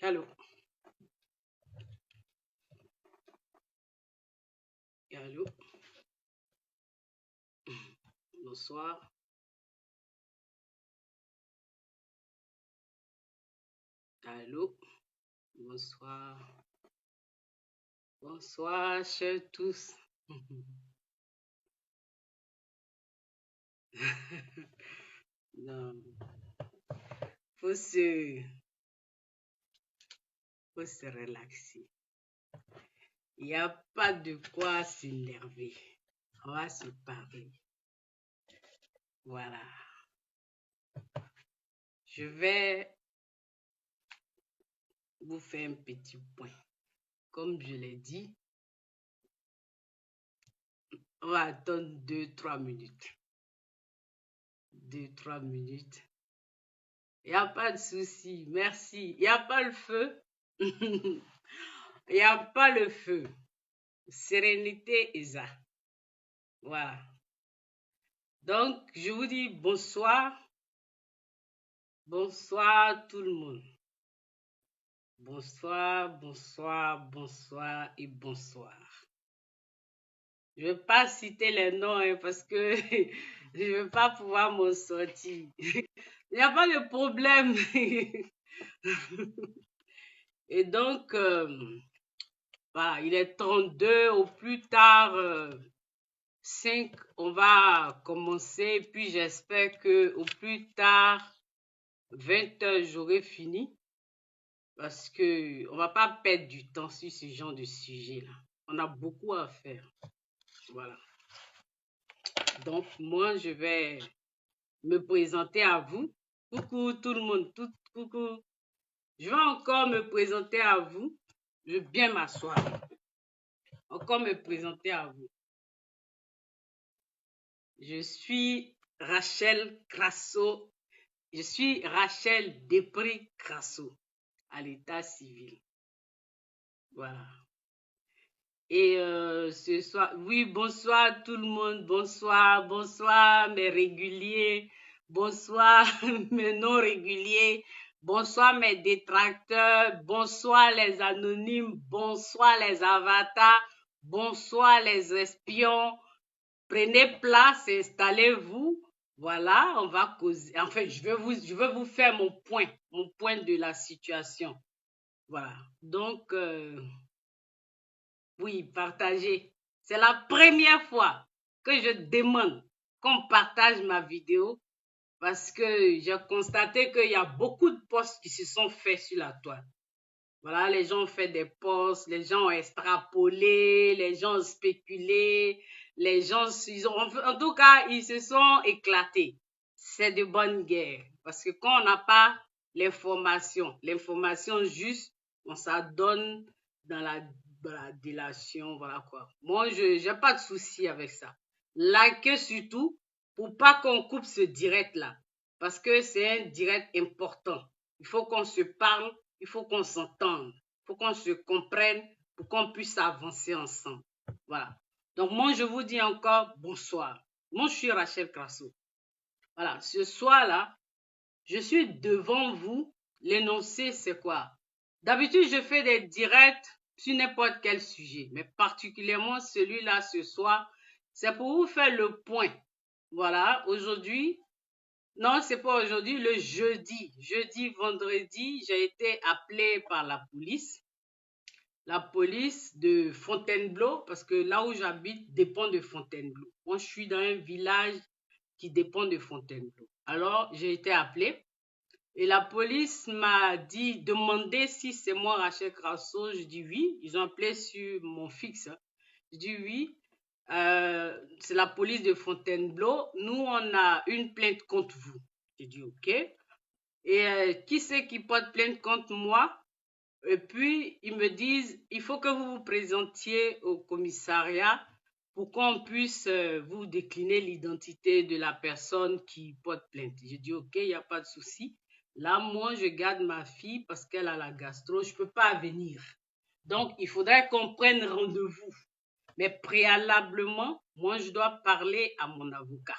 Allô? Allô? Bonsoir. Allô? Bonsoir. Bonsoir, chers tous. Non, faut se, faut se relaxer. Il n'y a pas de quoi s'énerver. On va se parler. Voilà. Je vais vous faire un petit point. Comme je l'ai dit, on va attendre 2-3 minutes. 2-3 minutes. Il n'y a pas de souci. Merci. Il n'y a pas le feu. Il n'y a pas le feu. Sérénité et ça. Voilà. Donc, je vous dis bonsoir. Bonsoir tout le monde. Bonsoir, bonsoir, bonsoir et bonsoir. Je ne vais pas citer les noms parce que je ne vais pas pouvoir m'en sortir. Il n'y a pas de problème. Et donc, voilà, il est 32, au plus tard 5, on va commencer. Puis j'espère qu'au plus tard 20h, j'aurai fini. Parce qu'on ne va pas perdre du temps sur ce genre de sujet-là. On a beaucoup à faire. Voilà. Donc, moi, je vais me présenter à vous. Coucou tout le monde. Coucou. Je vais encore me présenter à vous. Je vais bien m'asseoir. Encore me présenter à vous. Je suis Rachel Crasso. Je suis Rachel Després-Crasso à l'état civil. Voilà. Et ce soir, oui, bonsoir tout le monde, bonsoir, bonsoir mes réguliers, bonsoir mes non réguliers, bonsoir mes détracteurs, bonsoir les anonymes, bonsoir les avatars, bonsoir les espions. Prenez place, installez-vous. Voilà, on va causer. En fait, je vais vous faire mon point de la situation. Voilà. Donc, oui, partagez. C'est la première fois que je demande qu'on partage ma vidéo parce que j'ai constaté qu'il y a beaucoup de posts qui se sont faits sur la toile. Voilà, les gens ont fait des posts, les gens ont extrapolé, les gens ont spéculé, les gens, en tout cas, ils se sont éclatés. C'est de bonne guerre parce que quand on n'a pas l'information juste, on s'adonne dans la délation, voilà quoi. Moi, je n'ai pas de souci avec ça. Likez surtout pour pas qu'on coupe ce direct-là parce que c'est un direct important. Il faut qu'on se parle. Il faut qu'on s'entende, il faut qu'on se comprenne pour qu'on puisse avancer ensemble. Voilà. Donc, moi, je vous dis encore bonsoir. Moi, je suis Rachel Crasso. Voilà. Ce soir-là, je suis devant vous. L'énoncé, c'est quoi? D'habitude, je fais des directs sur n'importe quel sujet, mais particulièrement celui-là ce soir, c'est pour vous faire le point. Voilà. Aujourd'hui, non, c'est pas aujourd'hui, le jeudi. Jeudi, vendredi, j'ai été appelé par la police. La police de Fontainebleau, parce que là où j'habite dépend de Fontainebleau. Moi, je suis dans un village qui dépend de Fontainebleau. Alors, j'ai été appelé et la police m'a dit, demandé si c'est moi, Rachel Crasso. Je dis oui. Ils ont appelé sur mon fixe. Je dis oui. C'est la police de Fontainebleau. Nous, on a une plainte contre vous. J'ai dit ok. Et qui c'est qui porte plainte contre moi? Et puis, ils me disent, il faut que vous vous présentiez au commissariat pour qu'on puisse vous décliner l'identité de la personne qui porte plainte. J'ai dit, ok, il n'y a pas de souci. Là, moi, je garde ma fille parce qu'elle a la gastro. Je ne peux pas venir. Donc, il faudrait qu'on prenne rendez-vous. Mais préalablement, moi, je dois parler à mon avocat.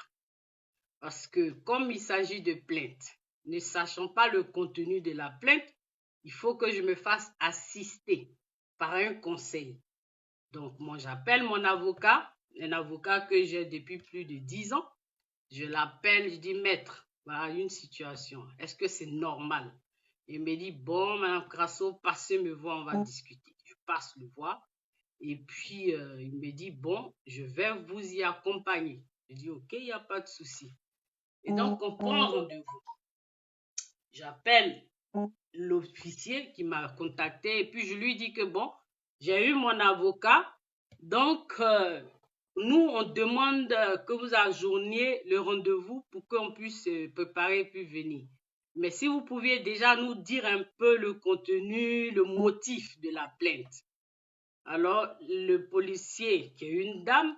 Parce que comme il s'agit de plainte, ne sachant pas le contenu de la plainte, il faut que je me fasse assister par un conseil. Donc, moi, j'appelle mon avocat, un avocat que j'ai depuis plus de 10 ans. Je l'appelle, je dis, maître, voilà une situation. Est-ce que c'est normal? Il me dit, bon, Madame Crasso, passez me voir, on va discuter. Je passe le voir. Et puis, il me dit, bon, je vais vous y accompagner. Je dis, ok, il n'y a pas de souci. Et donc, on prend rendez-vous. J'appelle l'officier qui m'a contacté et puis je lui dis que bon, j'ai eu mon avocat. Donc, nous, on demande que vous ajourniez le rendez-vous pour qu'on puisse se préparer puis venir. Mais si vous pouviez déjà nous dire un peu le contenu, le motif de la plainte. Alors, le policier, qui est une dame,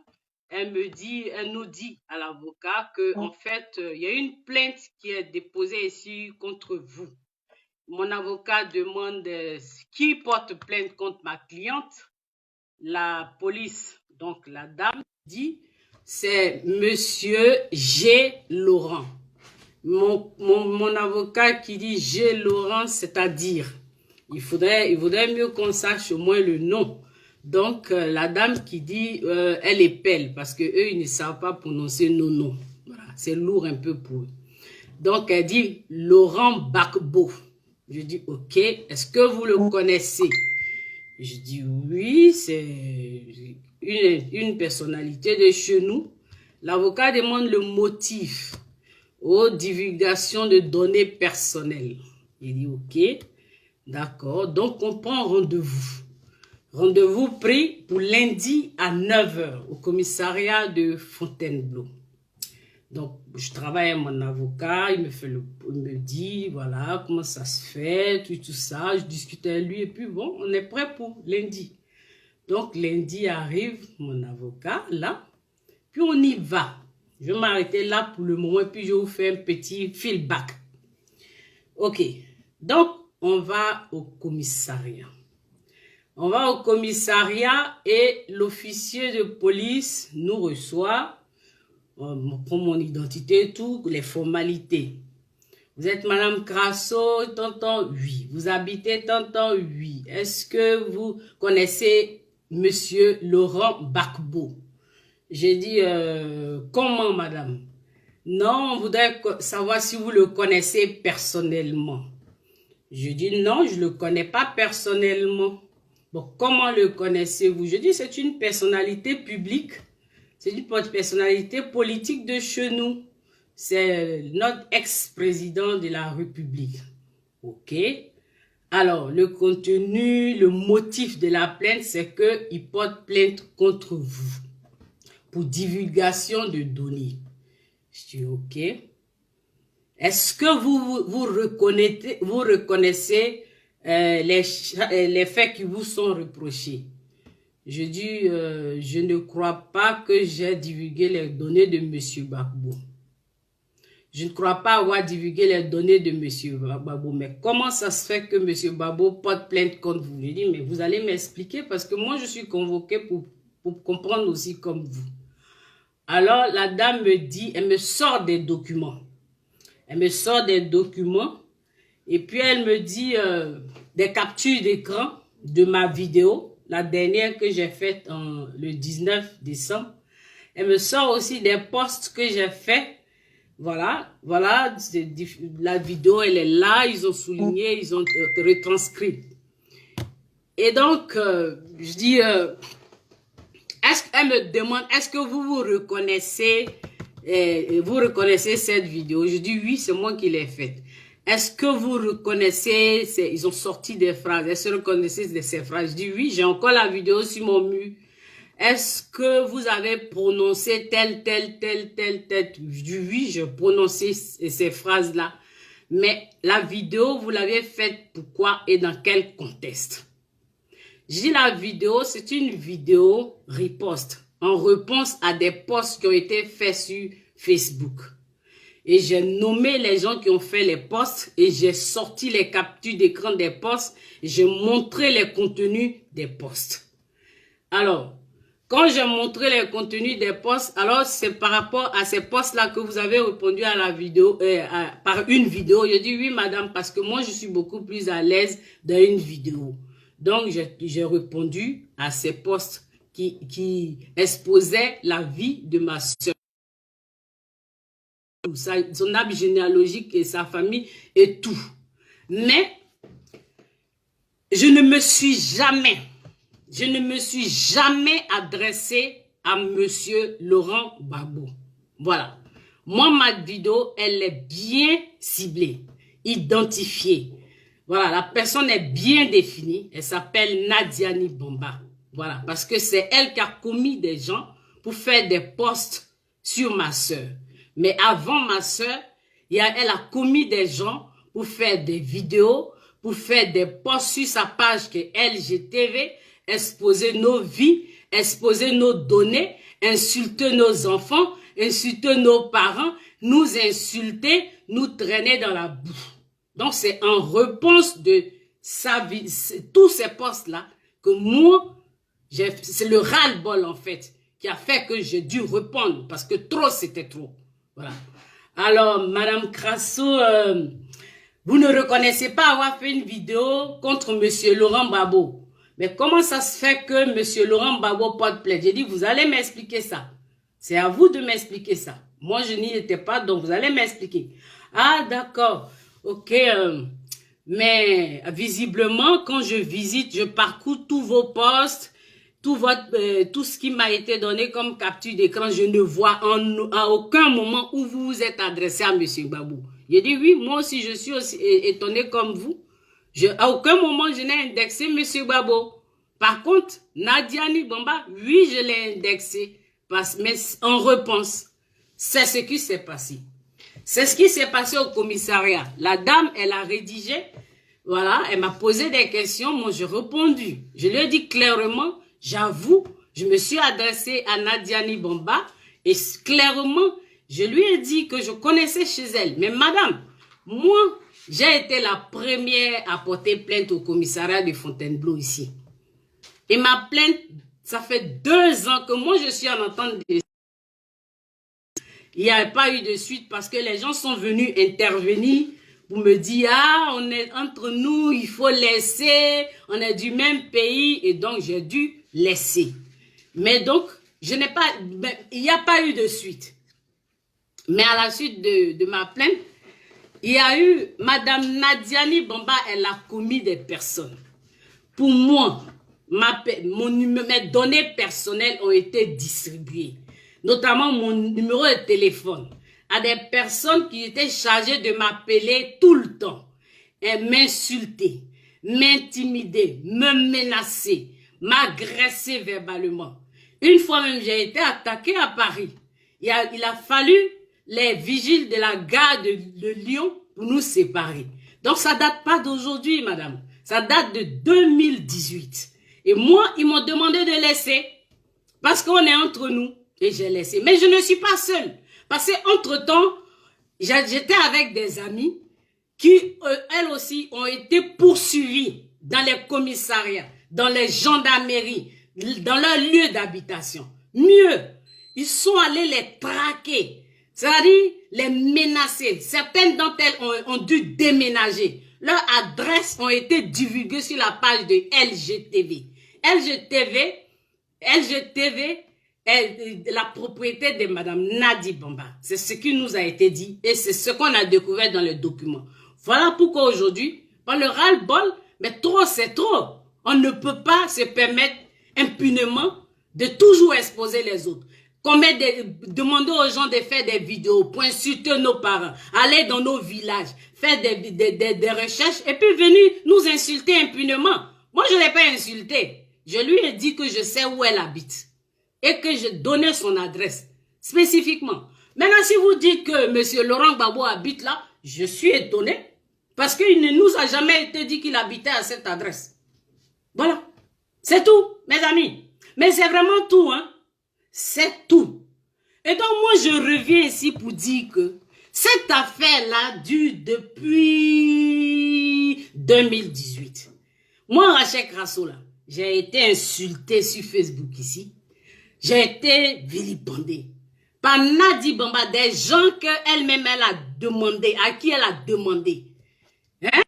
elle nous dit à l'avocat que en fait, il y a une plainte qui est déposée ici contre vous. Mon avocat demande qui porte plainte contre ma cliente. La police, donc la dame, dit c'est Monsieur G. Laurent. Mon avocat qui dit G. Laurent, c'est-à-dire, il faudrait mieux qu'on sache au moins le nom. Donc, la dame qui dit, elle épelle parce que eux ils ne savent pas prononcer nos noms. Voilà, c'est lourd un peu pour eux. Donc, elle dit Laurent Gbagbo. Je dis, ok, est-ce que vous le connaissez? Je dis, oui, c'est une personnalité de chez nous. L'avocat demande le motif aux divulgations de données personnelles. Il dit, ok, d'accord. Donc, on prend rendez-vous. Rendez-vous pris pour lundi à 9 h au commissariat de Fontainebleau. Donc, je travaille avec mon avocat, il me dit, voilà, comment ça se fait, tout ça. Je discute avec lui et puis bon, on est prêt pour lundi. Donc, lundi arrive mon avocat, là, puis on y va. Je vais m'arrêter là pour le moment, puis je vous fais un petit feedback. Ok, donc, on va au commissariat. On va au commissariat et l'officier de police nous reçoit. On prend mon identité et tout, les formalités. Vous êtes Madame Crasso, tonton? Oui. Vous habitez tonton? Oui. Est-ce que vous connaissez Monsieur Laurent Gbagbo? J'ai dit, comment madame? Non, on voudrait savoir si vous le connaissez personnellement. Je dis, non, je ne le connais pas personnellement. Bon, comment le connaissez-vous? Je dis, c'est une personnalité publique. C'est une personnalité politique de chez nous. C'est notre ex-président de la République. Ok. Alors, le contenu, le motif de la plainte, c'est qu'il porte plainte contre vous pour divulgation de données. Je dis ok. Est-ce que vous reconnaissez les faits qui vous sont reprochés? Je dis, je ne crois pas que j'ai divulgué les données de M. Gbagbo. Je ne crois pas avoir divulgué les données de M. Gbagbo. Mais comment ça se fait que M. Gbagbo porte plainte contre vous? Je dis, mais vous allez m'expliquer parce que moi, je suis convoqué pour comprendre aussi comme vous. Alors, la dame me dit, elle me sort des documents. Elle me sort des documents et puis elle me dit des captures d'écran de ma vidéo. La dernière que j'ai faite le 19 décembre. Elle me sort aussi des posts que j'ai faits. Voilà, voilà, la vidéo, elle est là, ils ont souligné, ils ont retranscrit. Et donc, je dis, elle me demande, est-ce que vous reconnaissez cette vidéo? Je dis, oui, c'est moi qui l'ai faite. Est-ce que vous reconnaissez, ils ont sorti des phrases, est-ce que vous reconnaissez ces phrases? Je dis oui, j'ai encore la vidéo sur mon mur. Est-ce que vous avez prononcé tel? Je dis oui, j'ai prononcé ces phrases-là. Mais la vidéo, vous l'avez faite pourquoi et dans quel contexte? Je dis la vidéo, c'est une vidéo riposte en réponse à des posts qui ont été faits sur Facebook. Et j'ai nommé les gens qui ont fait les posts et j'ai sorti les captures d'écran des posts et j'ai montré les contenus des posts. Alors, quand j'ai montré les contenus des posts, alors c'est par rapport à ces posts-là que vous avez répondu à la vidéo, par une vidéo. Je dis oui, madame, parce que moi, je suis beaucoup plus à l'aise dans une vidéo. Donc, j'ai répondu à ces posts qui exposaient la vie de ma soeur, son arbre généalogique et sa famille et tout. Mais, je ne me suis jamais adressé à monsieur Laurent Gbagbo. Voilà. Moi, ma vidéo, elle est bien ciblée, identifiée. Voilà, la personne est bien définie. Elle s'appelle Nadiani Bomba. Voilà, parce que c'est elle qui a commis des gens pour faire des posts sur ma soeur. Mais avant ma soeur, elle a commis des gens pour faire des vidéos, pour faire des posts sur sa page qui est LGTV, exposer nos vies, exposer nos données, insulter nos enfants, insulter nos parents, nous insulter, nous traîner dans la boue. Donc, c'est en réponse de sa vie, tous ces postes-là, que moi, c'est le ras-le-bol, en fait, qui a fait que j'ai dû répondre, parce que trop, c'était trop. Voilà. Alors, Madame Crasso, vous ne reconnaissez pas avoir fait une vidéo contre monsieur Laurent Gbagbo. Mais comment ça se fait que monsieur Laurent Gbagbo porte plainte? J'ai dit, vous allez m'expliquer ça. C'est à vous de m'expliquer ça. Moi, je n'y étais pas, donc vous allez m'expliquer. Ah, d'accord. Ok. Mais visiblement, quand je visite, je parcours tous vos posts, tout ce qui m'a été donné comme capture d'écran. Je ne vois à aucun moment où vous vous êtes adressé à monsieur Gbagbo. J'ai dit, oui, moi aussi, je suis aussi étonné comme vous. À aucun moment, je n'ai indexé M. Gbagbo. Par contre, Nadiani Bomba, oui, je l'ai indexé. Mais en réponse, c'est ce qui s'est passé. C'est ce qui s'est passé au commissariat. La dame, elle a rédigé, voilà, elle m'a posé des questions, moi j'ai répondu. Je lui ai dit clairement, j'avoue, je me suis adressé à Nadiani Bomba et clairement, je lui ai dit que je connaissais chez elle. Mais madame, moi, j'ai été la première à porter plainte au commissariat de Fontainebleau ici. Et ma plainte, ça fait 2 ans que moi je suis en entente de... Il n'y a pas eu de suite parce que les gens sont venus intervenir pour me dire, ah, on est entre nous, il faut laisser, on est du même pays et donc j'ai dû laisser. Mais donc, il n'y a pas eu de suite. Mais à la suite de ma plainte, il y a eu, Madame Nadiani Bomba, elle a commis des personnes. Pour moi, mes données personnelles ont été distribuées. Notamment mon numéro de téléphone à des personnes qui étaient chargées de m'appeler tout le temps. Et m'insulter, m'intimider, me menacer, m'agresser verbalement. Une fois même, j'ai été attaquée à Paris. Il a fallu les vigiles de la gare de Lyon pour nous séparer. Donc, ça date pas d'aujourd'hui, madame. Ça date de 2018. Et moi, ils m'ont demandé de laisser parce qu'on est entre nous. Et j'ai laissé. Mais je ne suis pas seule. Parce qu'entre-temps, j'étais avec des amis qui, elles aussi, ont été poursuivies dans les commissariats, dans les gendarmeries, dans leur lieu d'habitation. Mieux, ils sont allés les traquer, c'est-à-dire les menacer. Certaines d'entre elles ont dû déménager. Leurs adresses ont été divulguées sur la page de LGTV. LGTV est la propriété de Madame Nadi Bomba. C'est ce qui nous a été dit et c'est ce qu'on a découvert dans le document. Voilà pourquoi aujourd'hui, par le ras-le-bol, mais trop c'est trop. On ne peut pas se permettre impunément de toujours exposer les autres. Demander aux gens de faire des vidéos pour insulter nos parents, aller dans nos villages, faire des recherches et puis venir nous insulter impunément. Moi, je ne l'ai pas insulté. Je lui ai dit que je sais où elle habite et que je donnais son adresse spécifiquement. Maintenant, si vous dites que M. Laurent Gbagbo habite là, je suis étonné parce qu'il ne nous a jamais été dit qu'il habitait à cette adresse. Voilà. C'est tout, mes amis. Mais c'est vraiment tout, hein. C'est tout. Et donc, moi, je reviens ici pour dire que cette affaire-là dure depuis 2018. Moi, Rachel Crasso, là, j'ai été insultée sur Facebook ici. J'ai été vilipendée par Nadi Bamba, des gens qu'elle-même elle a demandé, à qui elle a demandé. Hein?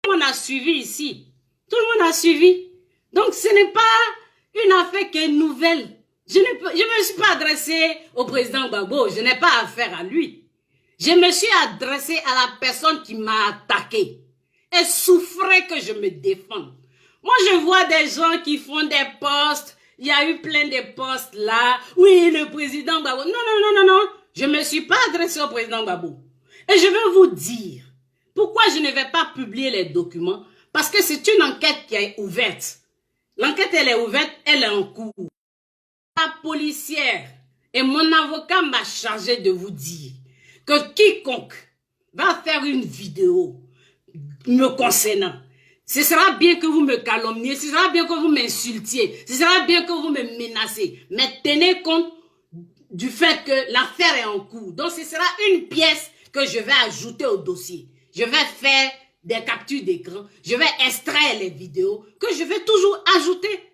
Tout le monde a suivi ici. Tout le monde a suivi. Donc ce n'est pas une affaire qui est nouvelle. Je ne me suis pas adressée au président Gbagbo. Je n'ai pas affaire à lui. Je me suis adressée à la personne qui m'a attaqué. Elle souffrait que je me défende. Moi, je vois des gens qui font des posts. Il y a eu plein de posts là. Oui, le président Gbagbo. Non. Je ne me suis pas adressée au président Gbagbo. Et je veux vous dire pourquoi je ne vais pas publier les documents. Parce que c'est une enquête qui est ouverte. L'enquête, elle est ouverte, elle est en cours. La policière et mon avocat m'a chargé de vous dire que quiconque va faire une vidéo me concernant, ce sera bien que vous me calomniez, ce sera bien que vous m'insultiez, ce sera bien que vous me menacez, mais tenez compte du fait que l'affaire est en cours. Donc ce sera une pièce que je vais ajouter au dossier. Je vais faire des captures d'écran, je vais extraire les vidéos que je vais toujours ajouter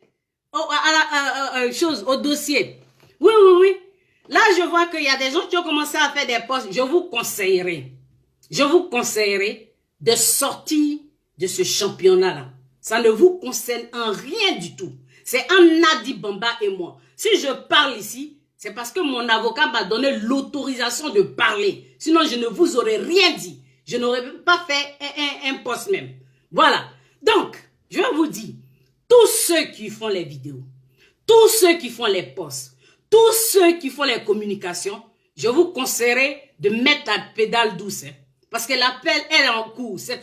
au dossier. Oui. Là, je vois qu'il y a des gens qui ont commencé à faire des posts. Je vous conseillerais de sortir de ce championnat-là. Ça ne vous concerne en rien du tout. C'est un Nadi Bamba et moi. Si je parle ici, c'est parce que mon avocat m'a donné l'autorisation de parler. Sinon, je ne vous aurais rien dit. Je n'aurais pas fait un post même. Voilà. Donc, je vais vous dire, tous ceux qui font les vidéos, tous ceux qui font les posts, tous ceux qui font les communications, je vous conseillerais de mettre la pédale douce. Hein, parce que l'appel, elle est en cours. C'est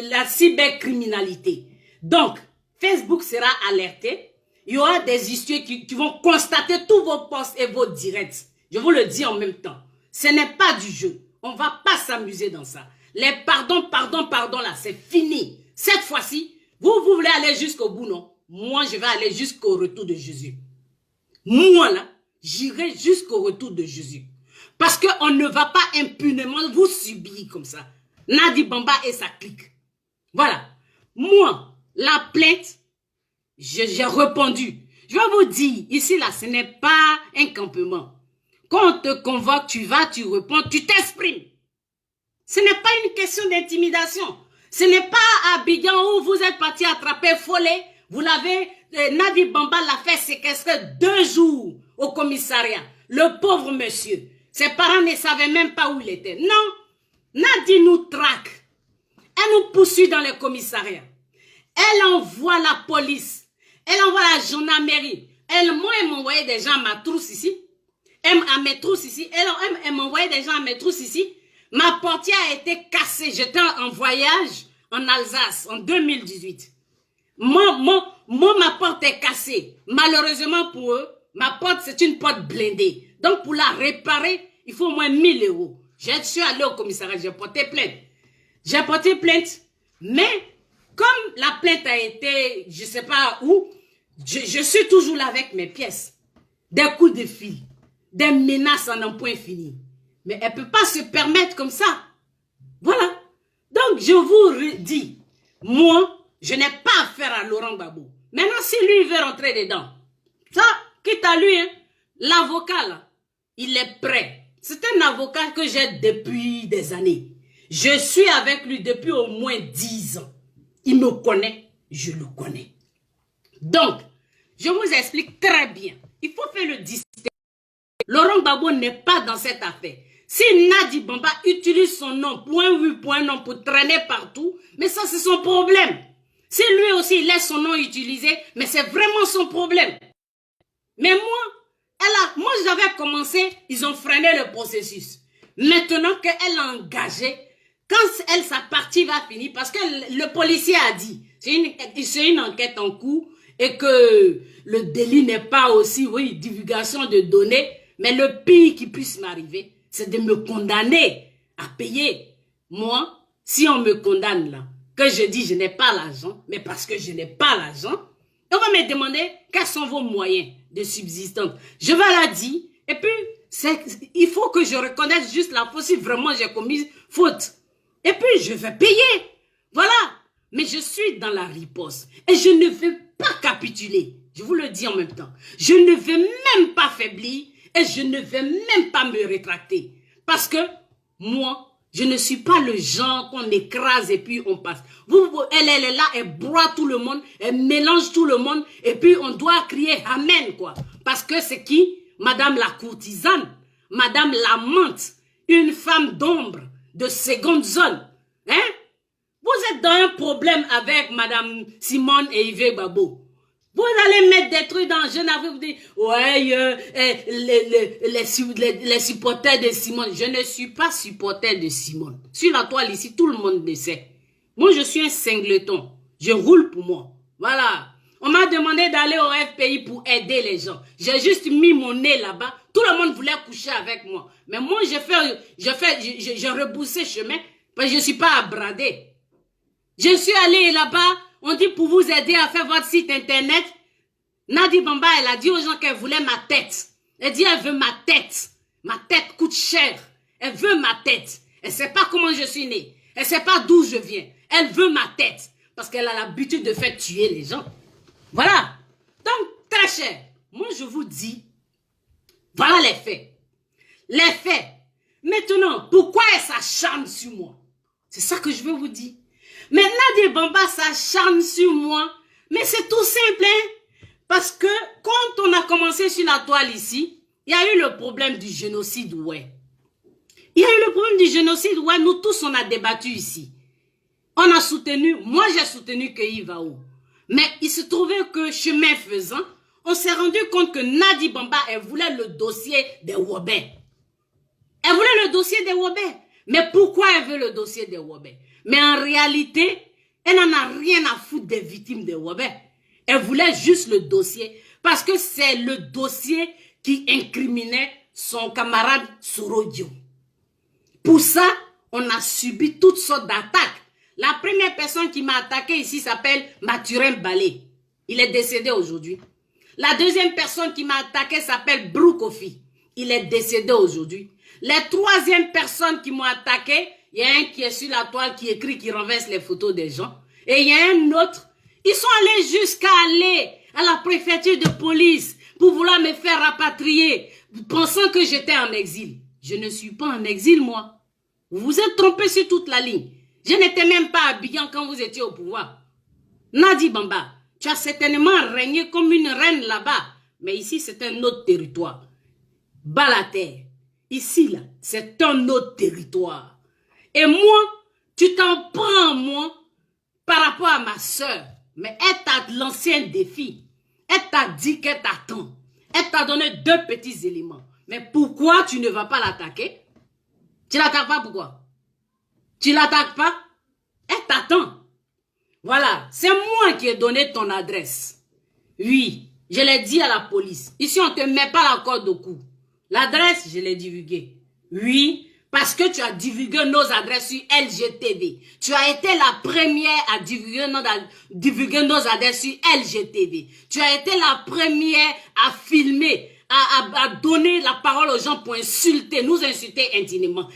la cybercriminalité. Donc, Facebook sera alerté. Il y aura des histoires qui vont constater tous vos posts et vos directs. Je vous le dis en même temps. Ce n'est pas du jeu. On ne va pas s'amuser dans ça. Les pardon là, c'est fini. Cette fois-ci, vous voulez aller jusqu'au bout, non? Moi, je vais aller jusqu'au retour de Jésus. Moi, là, j'irai jusqu'au retour de Jésus. Parce qu'on ne va pas impunément vous subir comme ça. Nadi Bamba et sa clique. Voilà. Moi, la plainte, j'ai répondu. Je vais vous dire, ici, là, ce n'est pas un campement. Quand on te convoque, tu vas, tu réponds, tu t'exprimes. Ce n'est pas une question d'intimidation. Ce n'est pas à Abidjan où vous êtes parti attraper Follet. Vous l'avez, Nadi Bamba l'a fait séquestrer 2 jours au commissariat. Le pauvre monsieur. Ses parents ne savaient même pas où il était. Non. Nadi nous traque. Elle nous poursuit dans les commissariats. Elle envoie la police. Elle envoie la gendarmerie. Moi, elle m'envoyait des gens à ma trousse ici. À mes trousses ici. Elle m'envoyait des gens à mes trousses ici. Ma portière a été cassée. J'étais en voyage en Alsace en 2018. Ma porte est cassée. Malheureusement pour eux, ma porte, c'est une porte blindée. Donc, pour la réparer, il faut au moins 1000 €. Je suis allée au commissariat, j'ai porté plainte. Mais comme la plainte a été, je ne sais pas où, je suis toujours là avec mes pièces. Des coups de fil, des menaces en un point fini. Mais elle ne peut pas se permettre comme ça. Voilà. Donc, je vous dis, moi, je n'ai pas affaire à Laurent Gbagbo. Maintenant, si lui veut rentrer dedans, ça, quitte à lui, hein, l'avocat, là, il est prêt. C'est un avocat que j'ai depuis des années. Je suis avec lui depuis au moins 10 ans. Il me connaît, je le connais. Donc, je vous explique très bien. Il faut faire le distinguo. Laurent Gbagbo n'est pas dans cette affaire. Si Nadi Bamba utilise son nom, point oui, point non, pour traîner partout, mais ça c'est son problème. Si lui aussi il laisse son nom utilisé, mais c'est vraiment son problème. Mais moi j'avais commencé, ils ont freiné le processus. Maintenant qu'elle a engagé, quand sa partie va finir, parce que le policier a dit, c'est une enquête en cours et que le délit n'est pas aussi, oui, divulgation de données, mais le pire qui puisse m'arriver, c'est de me condamner à payer. Moi, si on me condamne là, que je dis je n'ai pas l'argent, mais parce que je n'ai pas l'argent, on va me demander quels sont vos moyens de subsistance. Je vais la dire, et puis il faut que je reconnaisse juste la faute si vraiment j'ai commis faute. Et puis je vais payer. Voilà. Mais je suis dans la riposte. Et je ne veux pas capituler. Je vous le dis en même temps. Je ne vais même pas faiblir et je ne vais même pas me rétracter. Parce que moi, je ne suis pas le genre qu'on écrase et puis on passe. Elle est là, elle broie tout le monde, elle mélange tout le monde et puis on doit crier Amen, quoi. Parce que c'est qui? Madame la courtisane, Madame l'amante, une femme d'ombre, de seconde zone. Hein? Vous êtes dans un problème avec Madame Simone et Yves Babo. Vous allez mettre des trucs dans le jeune avec vous dire, ouais, les supporters de Simone. Je ne suis pas supporter de Simone. Sur la toile ici, tout le monde le sait. Moi, je suis un singleton. Je roule pour moi. Voilà. On m'a demandé d'aller au FPI pour aider les gens. J'ai juste mis mon nez là-bas. Tout le monde voulait coucher avec moi. Mais moi, j'ai reboussé chemin parce que je ne suis pas à brader. Je suis allé là-bas. On dit pour vous aider à faire votre site internet. Nadi Bamba, elle a dit aux gens qu'elle voulait ma tête. Elle dit elle veut ma tête. Ma tête coûte cher. Elle veut ma tête. Elle ne sait pas comment je suis née. Elle ne sait pas d'où je viens. Elle veut ma tête. Parce qu'elle a l'habitude de faire tuer les gens. Voilà. Donc, très cher. Moi, je vous dis, voilà les faits. Les faits. Maintenant, pourquoi elle s'acharne sur moi? C'est ça que je veux vous dire. Mais Nadia Bamba s'acharne sur moi. Mais c'est tout simple, hein? Parce que quand on a commencé sur la toile ici, il y a eu le problème du génocide, ouais. Il y a eu le problème du génocide, ouais. Nous tous, on a débattu ici. On a soutenu, moi j'ai soutenu que Yvao. Mais il se trouvait que chemin faisant, on s'est rendu compte que Nadi Bamba, elle voulait le dossier des Wobé. Elle voulait le dossier des Wobé. Mais pourquoi elle veut le dossier des Wobé? Mais en réalité, elle n'en a rien à foutre des victimes des Wobé. Elle voulait juste le dossier parce que c'est le dossier qui incriminait son camarade Sorodio. Pour ça, on a subi toutes sortes d'attaques. La première personne qui m'a attaqué ici s'appelle Mathurin Balé. Il est décédé aujourd'hui. La deuxième personne qui m'a attaqué s'appelle Broukofi. Il est décédé aujourd'hui. Les troisième personnes qui m'ont attaqué, il y a un qui est sur la toile qui écrit, qui renverse les photos des gens. Et il y a un autre. Ils sont allés jusqu'à aller à la préfecture de police pour vouloir me faire rapatrier, pensant que j'étais en exil. Je ne suis pas en exil, moi. Vous vous êtes trompé sur toute la ligne. Je n'étais même pas habillant quand vous étiez au pouvoir. Nadi Bamba, tu as certainement régné comme une reine là-bas. Mais ici, c'est un autre territoire. Bas la terre. Ici, là, c'est un autre territoire. Et moi, tu t'en prends, moi, par rapport à ma soeur. Mais elle t'a lancé un défi. Elle t'a dit qu'elle t'attend. Elle t'a donné 2 petits éléments. Mais pourquoi tu ne vas pas l'attaquer? Tu l'attaques pas, pourquoi? Tu l'attaques pas? Elle t'attend. Voilà, c'est moi qui ai donné ton adresse. Oui, je l'ai dit à la police. Ici, on ne te met pas la corde au cou. L'adresse, je l'ai divulguée. Oui, parce que tu as divulgué nos adresses sur LGTV. Tu as été la première à divulguer nos adresses sur LGTV. Tu as été la première à filmer, à donner la parole aux gens pour insulter, nous insulter intimement.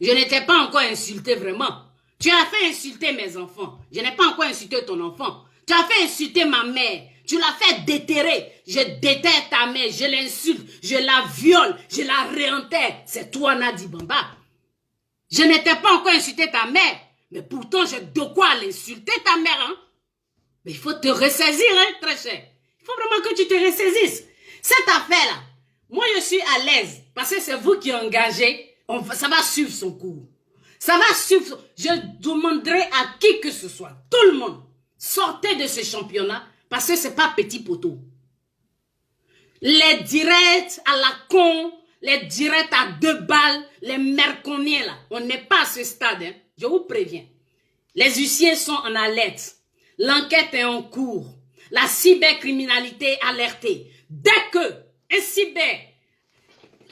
Je n'étais pas encore insulté vraiment. Tu as fait insulter mes enfants. Je n'ai pas encore insulté ton enfant. Tu as fait insulter ma mère. Tu l'as fait déterrer. Je déterre ta mère. Je l'insulte. Je la viole. Je la réenterre. C'est toi, Nadi Bamba. Je n'étais pas encore insulté ta mère. Mais pourtant, j'ai de quoi l'insulter ta mère. Hein? Mais il faut te ressaisir, hein, très cher. Il faut vraiment que tu te ressaisisses. Cette affaire-là, moi, je suis à l'aise. Parce que c'est vous qui engagez. Ça va suivre son cours. Ça va suivre. Je demanderai à qui que ce soit, tout le monde, sortez de ce championnat parce que ce n'est pas petit poteau. Les directs à la con, les directs à 2 balles, les merconiens là, on n'est pas à ce stade, hein, je vous préviens. Les huissiers sont en alerte. L'enquête est en cours. La cybercriminalité est alertée. Dès que un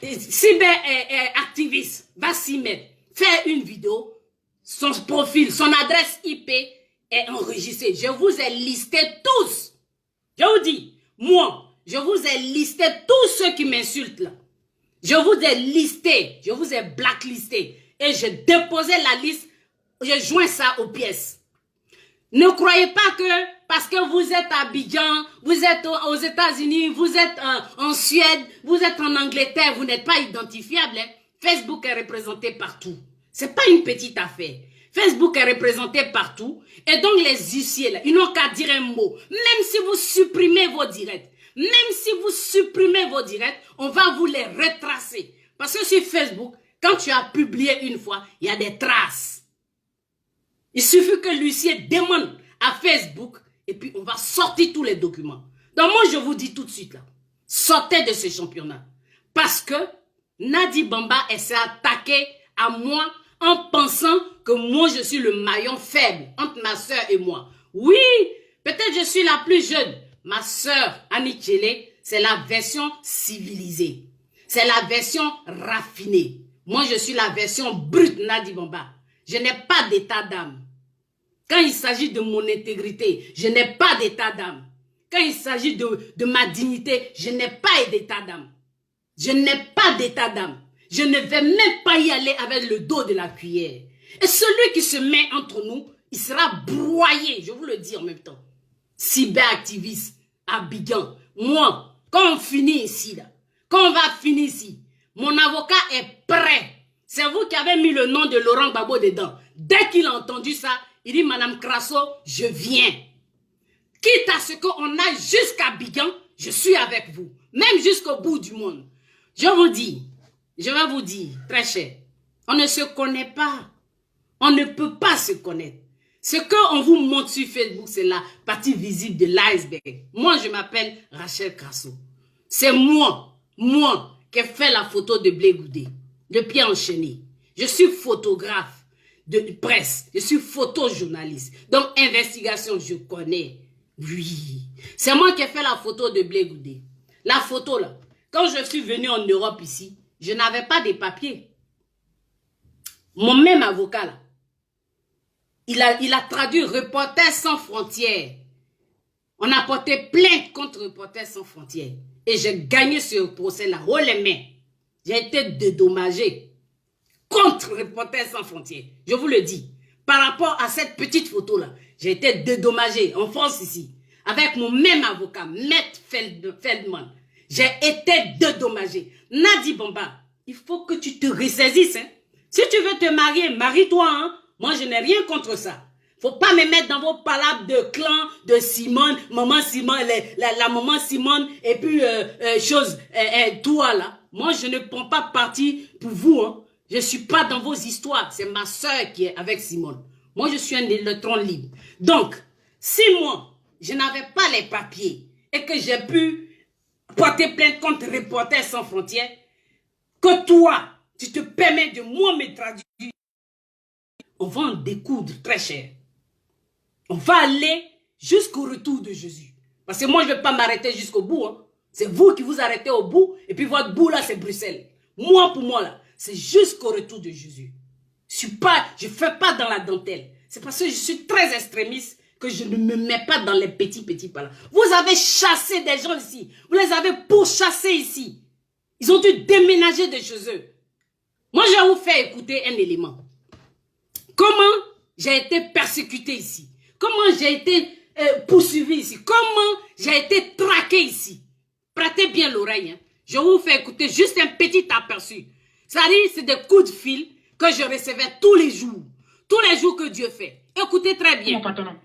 cyberactiviste va s'y mettre, faire une vidéo, son profil, son adresse IP est enregistrée. Je vous ai listé tous. Je vous dis, moi, je vous ai listé tous ceux qui m'insultent là. Je vous ai listé, je vous ai blacklisté. Et j'ai déposé la liste, j'ai joint ça aux pièces. Ne croyez pas que parce que vous êtes à Abidjan, vous êtes aux États-Unis, vous êtes en Suède, vous êtes en Angleterre, vous n'êtes pas identifiable. Hein. Facebook est représenté partout. C'est pas une petite affaire. Facebook est représenté partout. Et donc les huissiers, là, ils n'ont qu'à dire un mot. Même si vous supprimez vos directs, on va vous les retracer. Parce que sur Facebook, quand tu as publié une fois, il y a des traces. Il suffit que l'huissier demande à Facebook et puis on va sortir tous les documents. Donc moi, je vous dis tout de suite, là, sortez de ce championnat. Parce que Nadi Bamba s'est attaqué à moi en pensant que moi, je suis le maillon faible entre ma soeur et moi. Oui, peut-être je suis la plus jeune. Ma soeur, Annie Tchele, c'est la version civilisée. C'est la version raffinée. Moi, je suis la version brute, Nadi Bamba. Je n'ai pas d'état d'âme. Quand il s'agit de mon intégrité, je n'ai pas d'état d'âme. Quand il s'agit de ma dignité, je n'ai pas d'état d'âme. Je n'ai pas d'état d'âme. Je ne vais même pas y aller avec le dos de la cuillère. Et celui qui se met entre nous, il sera broyé, je vous le dis en même temps. Cyberactiviste, Abidjan. Moi, quand on finit ici, là, quand on va finir ici, mon avocat est prêt. C'est vous qui avez mis le nom de Laurent Gbagbo dedans. Dès qu'il a entendu ça, il dit, Madame Crasso, je viens. Quitte à ce qu'on aille jusqu'à Abidjan, je suis avec vous. Même jusqu'au bout du monde. Je vous dis, je vais vous dire, très cher, on ne se connaît pas. On ne peut pas se connaître. Ce qu'on vous montre sur Facebook, c'est la partie visible de l'iceberg. Moi, je m'appelle Rachel Crasso. C'est moi qui ai fait la photo de Blé Goudé, de pied enchaîné. Je suis photographe de presse. Je suis photojournaliste. Donc, investigation, je connais. Oui. C'est moi qui ai fait la photo de Blé Goudé. La photo, là. Quand je suis venu en Europe ici, je n'avais pas de papiers. Mon même avocat, là, il a traduit Reporters sans frontières. On a porté plainte contre Reporters sans frontières. Et j'ai gagné ce procès-là, haut les mains. J'ai été dédommagé contre Reporters sans frontières. Je vous le dis. Par rapport à cette petite photo-là, j'ai été dédommagé en France ici. Avec mon même avocat, Maître Feldman. J'ai été dédommagé. Nadi Bamba, il faut que tu te ressaisisses. Hein. Si tu veux te marier, marie-toi. Hein. Moi, je n'ai rien contre ça. Faut pas me mettre dans vos palabres de clan, de Simone, maman Simone, la maman Simone, et puis toi là. Moi, je ne prends pas parti pour vous. Hein. Je ne suis pas dans vos histoires. C'est ma soeur qui est avec Simone. Moi, je suis un électron libre. Donc, si moi, je n'avais pas les papiers et que j'ai pu porter plainte contre Reporters sans frontières, que toi, tu te permets de moi me traduire, on va en découdre très cher. On va aller jusqu'au retour de Jésus. Parce que moi, je ne vais pas m'arrêter jusqu'au bout. Hein. C'est vous qui vous arrêtez au bout. Et puis votre bout là, c'est Bruxelles. Moi, pour moi là, c'est jusqu'au retour de Jésus. Je ne fais pas dans la dentelle. C'est parce que je suis très extrémiste que je ne me mets pas dans les petits pas là. Vous avez chassé des gens ici. Vous les avez pourchassés ici. Ils ont dû déménager de chez eux. Moi, je vais vous faire écouter un élément. Comment j'ai été persécuté ici? Comment j'ai été poursuivi ici? Comment j'ai été traqué ici? Prêtez bien l'oreille. Hein. Je vais vous faire écouter juste un petit aperçu. C'est-à-dire, c'est des coups de fil que je recevais tous les jours. Tous les jours que Dieu fait. Écoutez très bien. Mon patron,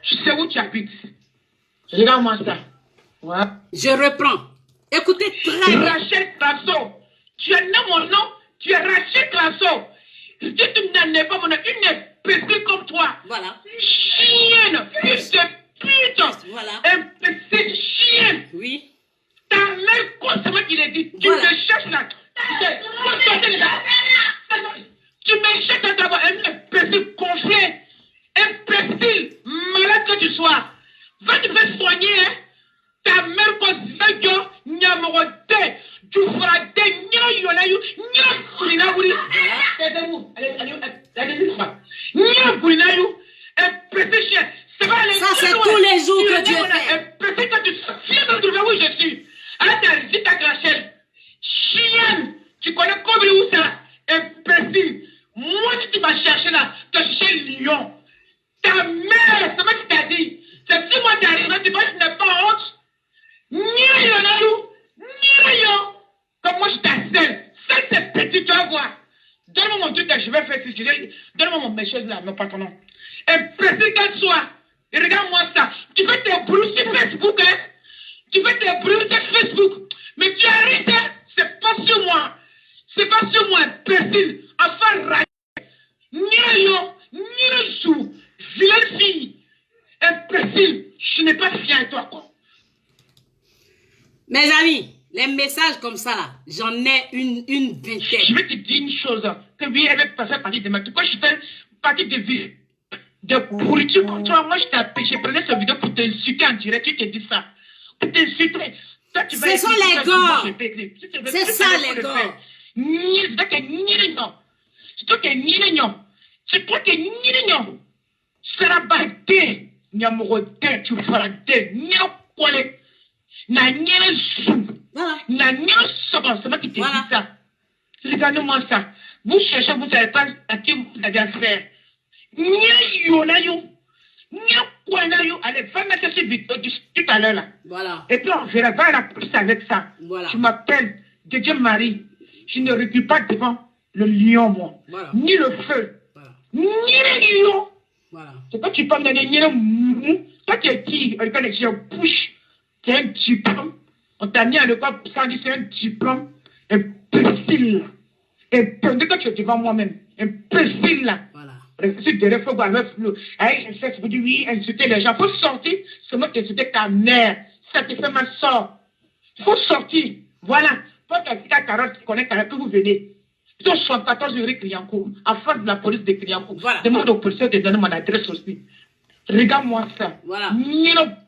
je sais où tu habites. Regarde-moi ça. Ouais. Je reprends. Écoutez très bien. Rachel Crasso. Tu as nommé mon nom. Tu es Rachel Crasso. Si tu n'es pas mon nom, une imbécile comme toi. Voilà. Chienne. Fils de pute. Voilà. Imbécile chienne. Oui. Ta mère, c'est moi qui l'ai dit. Tu Voilà. me cherches là. Tu me cherches à t'avoir un imbécile gonflé. Imbécile. Malade que tu sois. Va te faire soigner, hein. Ta mère, quand tu veux, Nyamorote, tu feras des Nyayonayu, Nyakulinaouri. Nyakulinayu, imbécile chien. Ça, c'est tous les jours que Dieu fait. Imbécile, quand tu viens de trouver où je suis. Arrête ta visite à Rachel. Chienne, tu connais combien où ça? Imbécile. Moi, tu vas chercher là, tu cherches Lyon. Ta mère, c'est moi qui t'a dit. C'est si moi mon truc, je vais faire ce donne-moi mes choses là, mon patron. Imbécile qu'elle soit. Et regarde-moi ça. Tu fais tes bruits sur Facebook, hein? Tu fais tes bruits sur Facebook. Mais tu arrêtes, hein? C'est pas sur moi. C'est pas sur moi, imbécile. Enfin, raille. Ni yo, ni sous. Vilaine fille. Imbécile. Je n'ai pas fier à toi, quoi. Mes amis, les messages comme ça, là, j'en ai une vingtaine. Je vais te dire une chose. Que oui, elle va passer partie de ma... Pourquoi je fais partie de vie? De pourriture comme toi, moi je prenais cette vidéo pour t'insulter en direct, tu te dis ça. Pour t'insulter. Ce sont les gars. C'est ça les gars. C'est toi qui es nignon. C'est toi qui es nignon. C'est toi qui es nignon. Sera baité. Nyamoroté, tu feras des nyamkolé. Na nyere sou. Na nyere soban. C'est moi qui te dis ça. Regardez-moi ça. Vous cherchez, vous ne savez pas à qui vous avez affaire. Allez, va mettre cette vidéo tout à l'heure là. Voilà. Et puis on verra, va à la police avec ça. Voilà. Je m'appelle Dieu Marie. Je ne recule pas devant le lion, moi. Voilà. Ni le feu. Voilà. Ni le lion. Voilà. C'est quand tu parles de lion, toi tu es qui? Regarde les gens bouche. Tu as un diplôme. On t'a mis à l'école pour ça, c'est un diplôme. Imbécile. Imbécile quand tu es devant moi-même. Imbécile là. C'est de il faut voir avec nous. Vous dites oui, insulter les gens. Il faut sortir. C'est moi qui insulter ta mère. Ça te fait ma soeur. Il faut sortir. Voilà. Faut que ta carotte qui connaît que vous venez. Ils sont 74 rue Cliancourt. En face de la police de Cliancourt. Voilà. Demande aux policiers de donner mon adresse aussi. Regarde-moi ça. Voilà. Voilà.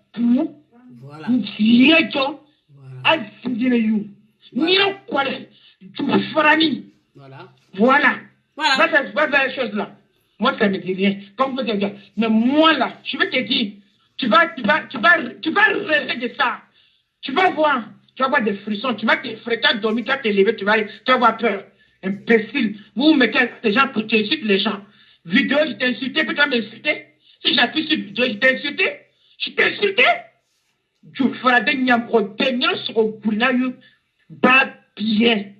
Voilà. Voilà. Voilà les choses là. Moi, ça me dit rien. Comme vous avez dit. Mais moi, là, je vais te dire, tu vas rêver de ça. Tu vas voir des frissons. Tu vas te fréquenter, dormir, tu vas te lever, tu vas avoir peur. Imbécile. Vous mettez des gens pour t'insulter les gens. Vidéo, je t'ai insulté, puis tu vas m'insulter. Si j'appuie sur vidéo, je t'ai insulté. Je t'ai insulté. Je ferai des nyambros, des nyambros sur le boulot, bas bien.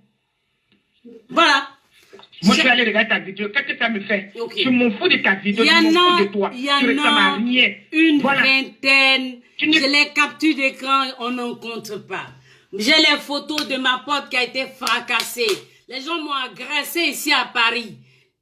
Voilà. Moi, je vais aller regarder ta vidéo. Qu'est-ce que ça me fait? Je m'en fous de ta vidéo. Je m'en fous de toi. Il y en a une vingtaine. Je les capture d'écran, on n'en compte pas. J'ai les photos de ma porte qui a été fracassée. Les gens m'ont agressé ici à Paris.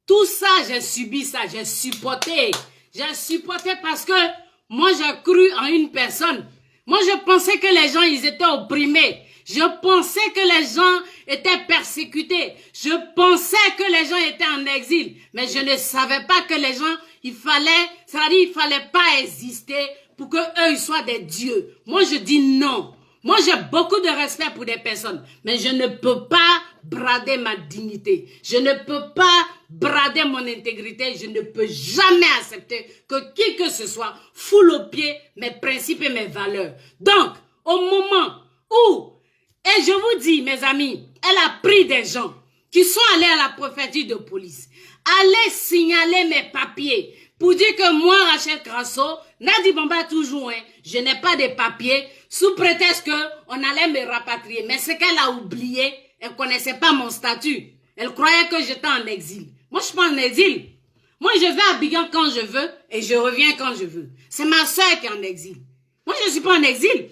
Tout ça, j'ai subi ça. J'ai supporté. J'ai supporté parce que moi, j'ai cru en une personne. Moi, je pensais que les gens, ils étaient opprimés. Je pensais que les gens étaient persécutés. Je pensais que les gens étaient en exil. Mais je ne savais pas que les gens, il fallait pas exister pour que eux ils soient des dieux. Moi, je dis non. Moi, j'ai beaucoup de respect pour des personnes. Mais je ne peux pas brader ma dignité. Je ne peux pas brader mon intégrité. Je ne peux jamais accepter que qui que ce soit foule aux pieds mes principes et mes valeurs. Donc, au moment où et je vous dis, mes amis, elle a pris des gens qui sont allés à la préfecture de police, aller signaler mes papiers pour dire que moi, Rachel Crasso, Nadi Bamba toujours, hein, je n'ai pas de papiers, sous prétexte qu'on allait me rapatrier. Mais ce qu'elle a oublié, elle ne connaissait pas mon statut. Elle croyait que j'étais en exil. Moi, je suis pas en exil. Moi, je vais à Abidjan quand je veux et je reviens quand je veux. C'est ma soeur qui est en exil. Moi, je ne suis pas en exil.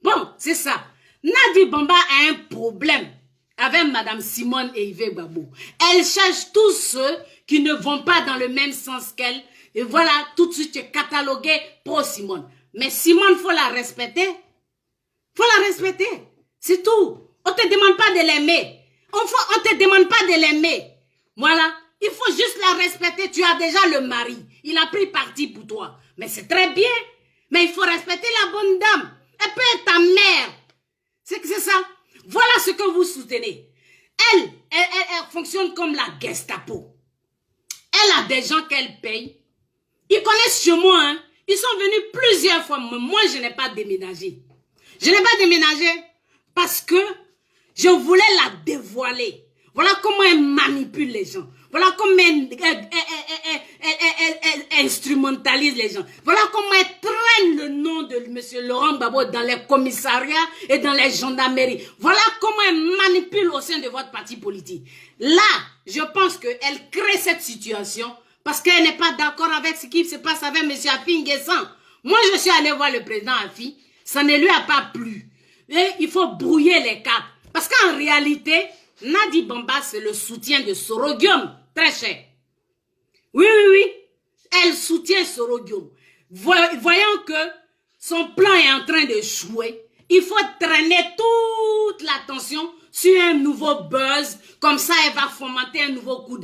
Bon, c'est ça. Nadi Bamba a un problème avec Madame Simone et Yves Gbagbo. Elle cherche tous ceux qui ne vont pas dans le même sens qu'elle. Et voilà, tout de suite, tu es catalogué pro-Simone. Mais Simone, faut la respecter. Faut la respecter. C'est tout. On ne te demande pas de l'aimer. On ne te demande pas de l'aimer. Voilà. Il faut juste la respecter. Tu as déjà le mari. Il a pris parti pour toi. Mais c'est très bien. Mais il faut respecter la bonne dame. Elle peut être ta mère. C'est ça. Voilà ce que vous soutenez. Elle fonctionne comme la Gestapo. Elle a des gens qu'elle paye. Ils connaissent chez moi. Hein. Ils sont venus plusieurs fois. Mais moi, je n'ai pas déménagé. Je n'ai pas déménagé parce que je voulais la dévoiler. Voilà comment elle manipule les gens. Voilà comment elle instrumentalise les gens. Voilà comment elle traîne le nom de M. Laurent Gbagbo dans les commissariats et dans les gendarmeries. Voilà comment elle manipule au sein de votre parti politique. Là, je pense qu'elle crée cette situation parce qu'elle n'est pas d'accord avec ce qui se passe avec M. Afi N'Guessan. Moi, je suis allé voir le président Afi. Ça ne lui a pas plu. Et il faut brouiller les cartes. Parce qu'en réalité, Nadi Bamba, c'est le soutien de Sorogium. Très cher. Oui. Elle soutient Sorogium. Voyant que son plan est en train de jouer, il faut traîner toute l'attention sur un nouveau buzz. Comme ça, elle va fomenter un nouveau coup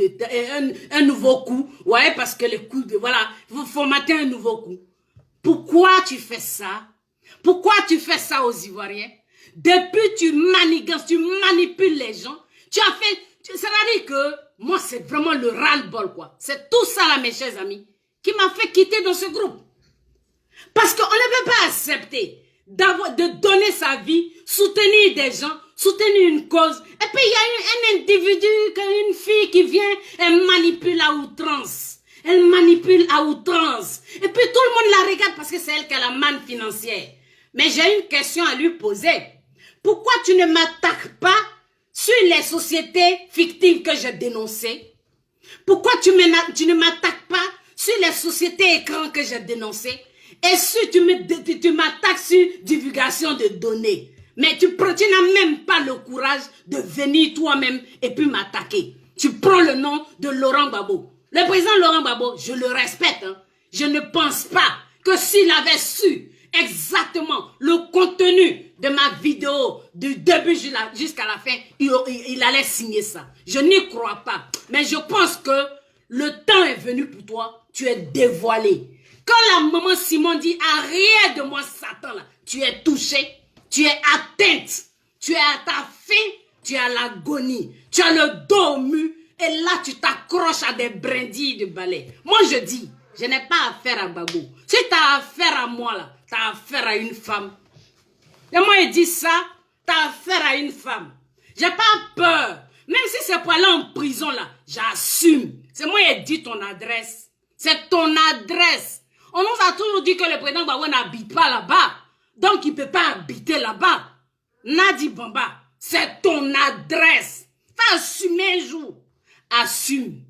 un nouveau coup. Ouais, parce que le coup de... Voilà, vous fomentez un nouveau coup. Pourquoi tu fais ça? Pourquoi tu fais ça aux Ivoiriens? Depuis, tu manigances, tu manipules les gens. Tu as fait... C'est-à-dire que moi, c'est vraiment le ras-le-bol, quoi. C'est tout ça, là, mes chers amis, qui m'a fait quitter dans ce groupe. Parce qu'on ne peut pas accepter de donner sa vie, soutenir des gens, soutenir une cause. Et puis, il y a un individu, une fille qui vient, elle manipule à outrance. Elle manipule à outrance. Et puis, tout le monde la regarde parce que c'est elle qui a la manne financière. Mais j'ai une question à lui poser. Pourquoi tu ne m'attaques pas sur les sociétés fictives que j'ai dénoncées? Pourquoi tu ne m'attaques pas sur les sociétés écrans que j'ai dénoncées? Et si tu m'attaques sur divulgation de données, mais tu n'as même pas le courage de venir toi-même et puis m'attaquer. Tu prends le nom de Laurent Gbagbo. Le président Laurent Gbagbo, je le respecte. Hein. Je ne pense pas que s'il avait su exactement le contenu de ma vidéo du début jusqu'à la fin, il allait signer ça. Je n'y crois pas. Mais je pense que le temps est venu pour toi. Tu es dévoilé. Quand la maman Simon dit « Arrière de moi, Satan », là, tu es touché, tu es atteinte, tu es à ta fin, tu es à l'agonie, tu as le dos au mur, et là, tu t'accroches à des brindilles de balai. Moi, je dis, je n'ai pas affaire à Gbagbo. Si tu as affaire à moi, là, tu as affaire à une femme. Et moi, il dit ça, tu as affaire à une femme. J'ai pas peur. Même si c'est pour aller en prison, là, j'assume. C'est moi qui ai dit ton adresse. C'est ton adresse. On nous a toujours dit que le président Gbagbo n'habite pas là-bas. Donc, il ne peut pas habiter là-bas. Nadi Bamba, c'est ton adresse. Faut assumer un jour. Assume.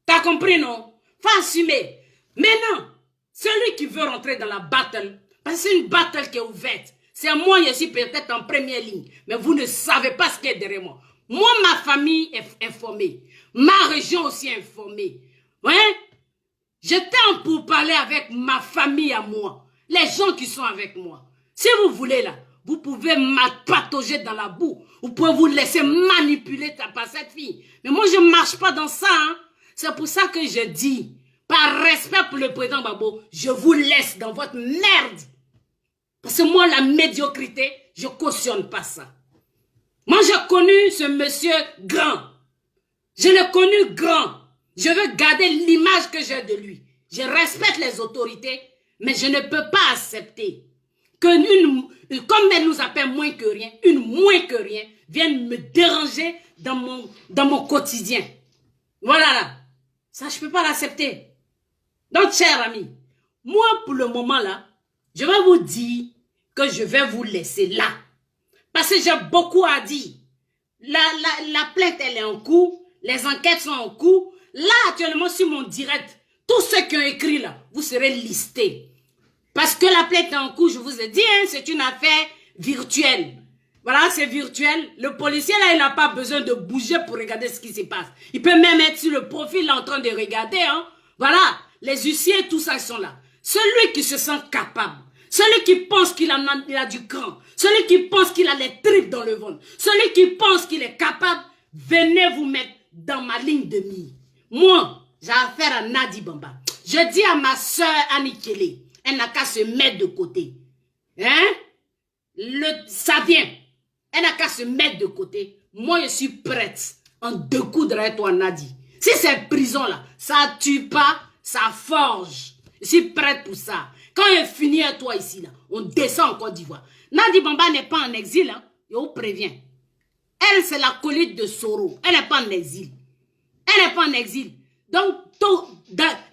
T'as compris, non? Faut assumer. Maintenant, celui qui veut rentrer dans la battle, parce que c'est une battle qui est ouverte. C'est moi, je suis peut-être en première ligne. Mais vous ne savez pas ce qui est derrière moi. Moi, ma famille est informée. Ma région aussi est informée. Ouais? J'étais en pourparlers avec ma famille à moi. Les gens qui sont avec moi. Si vous voulez là, vous pouvez m'appatauger dans la boue. Vous pouvez vous laisser manipuler par cette fille. Mais moi, je ne marche pas dans ça. Hein. C'est pour ça que je dis, par respect pour le président Gbagbo, je vous laisse dans votre merde. Parce que moi, la médiocrité, je ne cautionne pas ça. Moi, j'ai connu ce monsieur grand. Je l'ai connu grand. Je veux garder l'image que j'ai de lui. Je respecte les autorités, mais je ne peux pas accepter que comme elle nous appelle moins que rien, une moins que rien, vienne me déranger dans mon quotidien. Voilà là. Ça, je ne peux pas l'accepter. Donc, chers amis, moi, pour le moment là, je vais vous dire que je vais vous laisser là. Parce que j'ai beaucoup à dire. La plainte, elle est en cours. Les enquêtes sont en cours. Là, actuellement, sur mon direct, tous ceux qui ont écrit là, vous serez listés. Parce que la plainte est en cours, je vous ai dit, hein, c'est une affaire virtuelle. Voilà, c'est virtuel. Le policier là, il n'a pas besoin de bouger pour regarder ce qui se passe. Il peut même être sur le profil là, en train de regarder. Hein. Voilà, les huissiers, tout ça, ils sont là. Celui qui se sent capable, celui qui pense qu'il a du cran, celui qui pense qu'il a les tripes dans le ventre, celui qui pense qu'il est capable, venez vous mettre dans ma ligne de mire. Moi, j'ai affaire à Nadi Bamba. Je dis à ma soeur Annie Kelly, elle n'a qu'à se mettre de côté. Hein? Ça vient. Elle n'a qu'à se mettre de côté. Moi, je suis prête en découdre avec toi, Nadi. Si c'est prison là, ça tue pas, ça forge. Je suis prête pour ça. Quand je finis à toi ici, là, on descend en Côte d'Ivoire. Nadi Bamba n'est pas en exil, hein? Je vous préviens. Elle, c'est la collègue de Soro. Elle n'est pas en exil. Elle n'est pas en exil. Donc,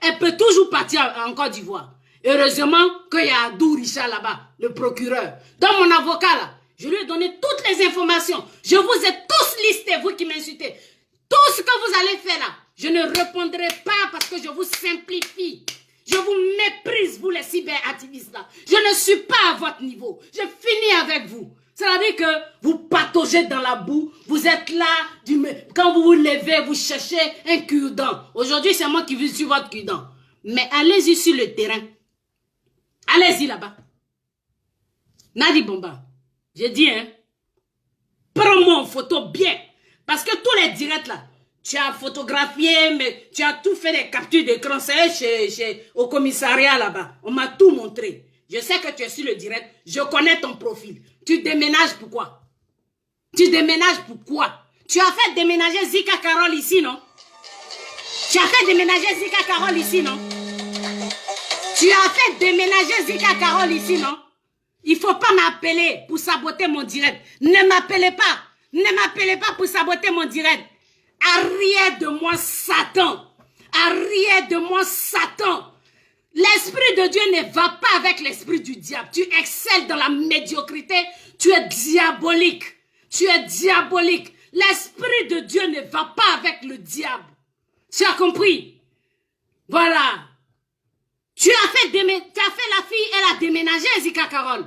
elle peut toujours partir en Côte d'Ivoire. Heureusement qu'il y a Abdou Richard là-bas, le procureur. Donc, mon avocat là, je lui ai donné toutes les informations. Je vous ai tous listés, vous qui m'insultez. Tout ce que vous allez faire là, je ne répondrai pas parce que je vous simplifie. Je vous méprise, vous les cyberactivistes là. Je ne suis pas à votre niveau. Je finis avec vous. C'est-à-dire que vous pataugez dans la boue, vous êtes là, quand vous vous levez, vous cherchez un cure-dent. Aujourd'hui, c'est moi qui vis sur votre cure-dent. Mais allez-y sur le terrain. Allez-y là-bas. Nadi Bomba, j'ai dit, hein, prends-moi en photo bien. Parce que tous les directs là, tu as photographié, mais tu as tout fait des captures d'écran. C'est au commissariat là-bas. On m'a tout montré. Je sais que tu es sur le direct. Je connais ton profil. Tu déménages pourquoi? Tu déménages pourquoi? Tu as fait déménager Zika Carole ici, non? Tu as fait déménager Zika Carole ici, non? Tu as fait déménager Zika Carole ici, non? Il ne faut pas m'appeler pour saboter mon direct. Ne m'appelez pas. Ne m'appelez pas pour saboter mon direct. Arrière de moi, Satan. Arrière de moi, Satan. L'esprit de Dieu ne va pas avec l'esprit du diable. Tu excelles dans la médiocrité. Tu es diabolique. Tu es diabolique. L'esprit de Dieu ne va pas avec le diable. Tu as compris? Voilà. Tu as fait la fille, elle a déménagé, Zika Carole.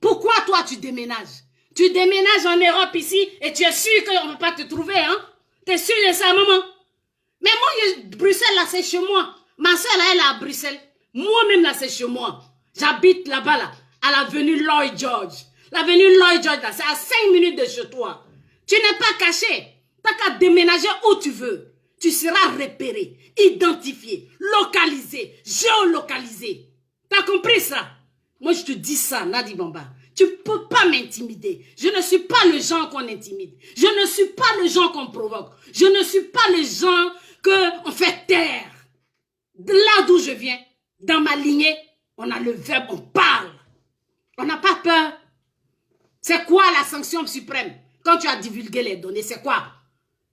Pourquoi toi tu déménages? Tu déménages en Europe ici et tu es sûr qu'on ne va pas te trouver, hein? Tu es sûr de ça, maman? Mais moi, Bruxelles, là, c'est chez moi. Ma soeur, là, elle est à Bruxelles. Moi-même, là, c'est chez moi. J'habite là-bas, là, à l'avenue Lloyd George. L'avenue Lloyd George, là, c'est à 5 minutes de chez toi. Tu n'es pas caché. Tu n'as qu'à déménager où tu veux. Tu seras repéré, identifié, localisé, géolocalisé. Tu as compris ça? Moi, je te dis ça, Nadi Bamba. Tu ne peux pas m'intimider. Je ne suis pas le genre qu'on intimide. Je ne suis pas le genre qu'on provoque. Je ne suis pas le genre qu'on fait taire. De là d'où je viens, dans ma lignée, on a le verbe, on parle. On n'a pas peur. C'est quoi la sanction suprême? Quand tu as divulgué les données, c'est quoi?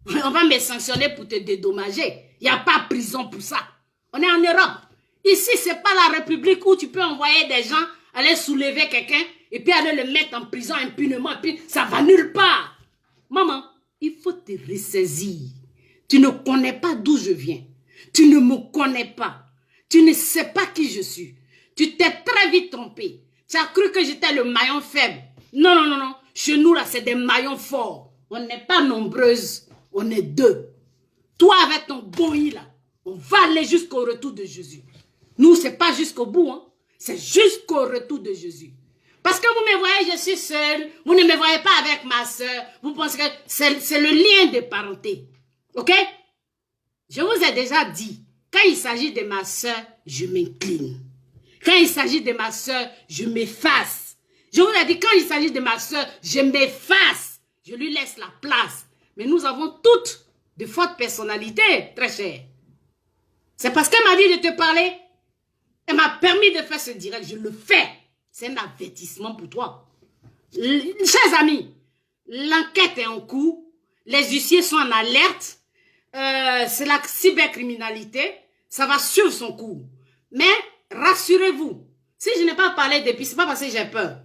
On va me sanctionner pour te dédommager. Il n'y a pas prison pour ça. On est en Europe. Ici, ce n'est pas la République où tu peux envoyer des gens aller soulever quelqu'un et puis aller le mettre en prison impunément. Et puis, ça va nulle part. Maman, il faut te ressaisir. Tu ne connais pas d'où je viens. Tu ne me connais pas. Tu ne sais pas qui je suis. Tu t'es très vite trompé. Tu as cru que j'étais le maillon faible. Non, non, non, non. Chez nous, là, c'est des maillons forts. On n'est pas nombreuses. On est deux. Toi, avec ton bon i, là, on va aller jusqu'au retour de Jésus. Nous, c'est pas jusqu'au bout, hein. C'est jusqu'au retour de Jésus. Parce que vous me voyez, je suis seule. Vous ne me voyez pas avec ma soeur. Vous pensez que c'est le lien de parenté. Ok? Je vous ai déjà dit, quand il s'agit de ma soeur, je m'incline. Quand il s'agit de ma soeur, je m'efface. Je vous ai dit, quand il s'agit de ma soeur, je m'efface. Je lui laisse la place. Mais nous avons toutes de fortes personnalités, très chères. C'est parce qu'elle m'a dit de te parler. Elle m'a permis de faire ce direct. Je le fais. C'est un avertissement pour toi. Chers amis, l'enquête est en cours. Les huissiers sont en alerte. C'est la cybercriminalité. Ça va suivre son cours. Mais rassurez-vous, si je n'ai pas parlé depuis, ce n'est pas parce que j'ai peur.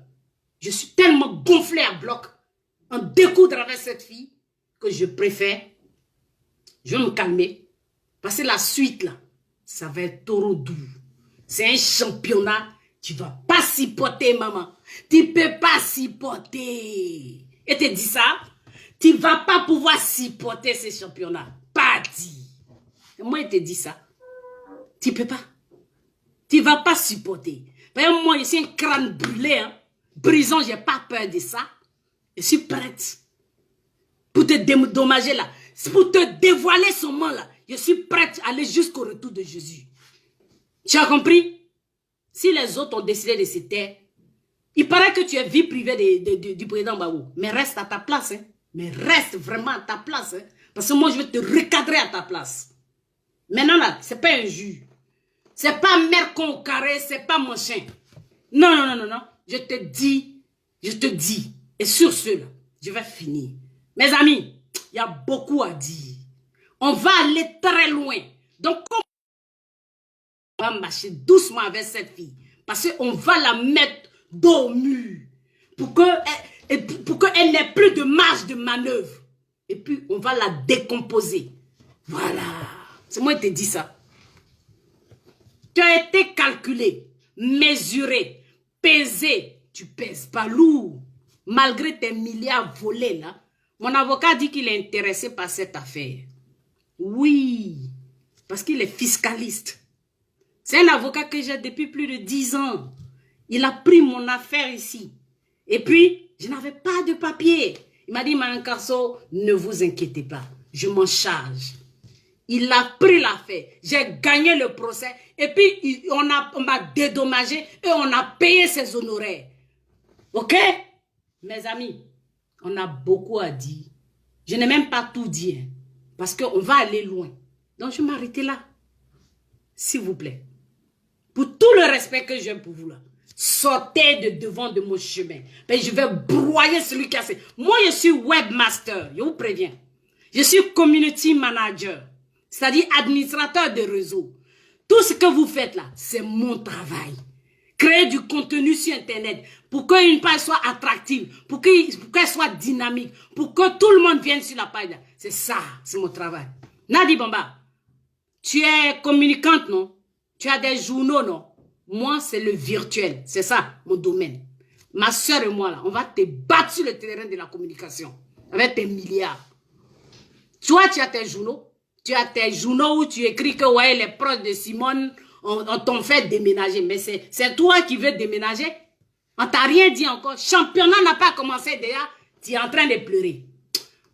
Je suis tellement gonflé à bloc en découdre avec cette fille que je préfère. Je vais me calmer. Parce que la suite, là, ça va être taureau doux. C'est un championnat. Tu ne vas pas s'y porter, maman. Tu ne peux pas s'y porter. Et te dis ça, tu ne vas pas pouvoir s'y porter ce championnat. Pas dit. Et moi, il te dit ça. Tu ne peux pas. Tu ne vas pas supporter. Parce que moi, je suis un crâne brûlé. Hein. Brisant, je n'ai pas peur de ça. Je suis prête. Pour te dédommager là. Pour te dévoiler son nom là. Je suis prête à aller jusqu'au retour de Jésus. Tu as compris? Si les autres ont décidé de se taire, il paraît que tu es vie privée du président Babou. Mais reste à ta place. Hein. Mais reste vraiment à ta place. Hein. Parce que moi, je vais te recadrer à ta place. Maintenant là, ce n'est pas un jus. Ce n'est pas mercon au carré, ce n'est pas mon chien. Non, non, non, non, non. Je te dis. Et sur cela, je vais finir. Mes amis, il y a beaucoup à dire. On va aller très loin. Donc, on va marcher doucement avec cette fille. Parce qu'on va la mettre dos au mur. Pour qu'elle n'ait plus de marge de manœuvre. Et puis, on va la décomposer. Voilà. C'est moi qui te dis ça. Tu as été calculé, mesuré, pesé. Tu pèses pas lourd. Malgré tes milliards volés là. Mon avocat dit qu'il est intéressé par cette affaire. Oui. Parce qu'il est fiscaliste. C'est un avocat que j'ai depuis plus de 10 ans. Il a pris mon affaire ici. Et puis, je n'avais pas de papier. Il m'a dit, Mme Carso, ne vous inquiétez pas. Je m'en charge. Il a pris l'affaire. J'ai gagné le procès. Et puis, on m'a dédommagé et on a payé ses honoraires. OK? Mes amis, on a beaucoup à dire. Je n'ai même pas tout dit. Hein, parce qu'on va aller loin. Donc, je vais m'arrêter là. S'il vous plaît. Pour tout le respect que j'ai pour vous là. Sortez de devant de mon chemin. Ben, je vais broyer celui qui a fait. Moi, je suis webmaster. Je vous préviens. Je suis community manager. C'est-à-dire administrateur de réseau. Tout ce que vous faites là, c'est mon travail. Créer du contenu sur Internet pour qu'une page soit attractive, pour qu'elle soit dynamique, pour que tout le monde vienne sur la page. C'est ça, c'est mon travail. Nadi Bamba, tu es communicante, non? Tu as des journaux, non? Moi, c'est le virtuel. C'est ça, mon domaine. Ma soeur et moi, là, on va te battre sur le terrain de la communication. Avec tes milliards. Toi, tu as tes journaux. Tu as tes journaux où tu écris que ouais, les proches de Simone t'ont fait déménager. Mais c'est toi qui veux déménager. On t'a rien dit encore. Championnat n'a pas commencé déjà. Tu es en train de pleurer.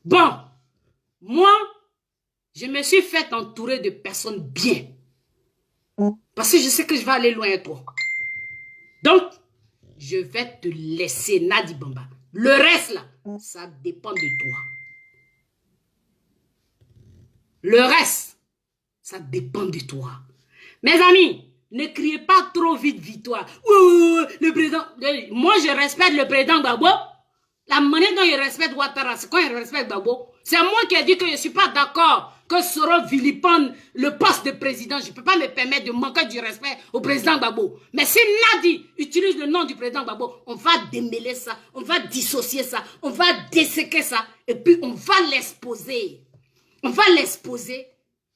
Bon, moi, je me suis fait entourer de personnes bien. Parce que je sais que je vais aller loin avec toi. Donc, je vais te laisser, Nadi Bamba. Le reste, là, ça dépend de toi. Le reste, ça dépend de toi. Mes amis, ne criez pas trop vite victoire. Le président, moi, je respecte le président Gbagbo. La manière dont il respecte Ouattara, c'est quand il respecte Gbagbo. C'est moi qui ai dit que je ne suis pas d'accord que Soro vilipende le poste de président. Je ne peux pas me permettre de manquer du respect au président Gbagbo. Mais si Nadi utilise le nom du président Gbagbo, on va démêler ça, on va dissocier ça, on va desséquer ça, et puis on va l'exposer. On va l'exposer,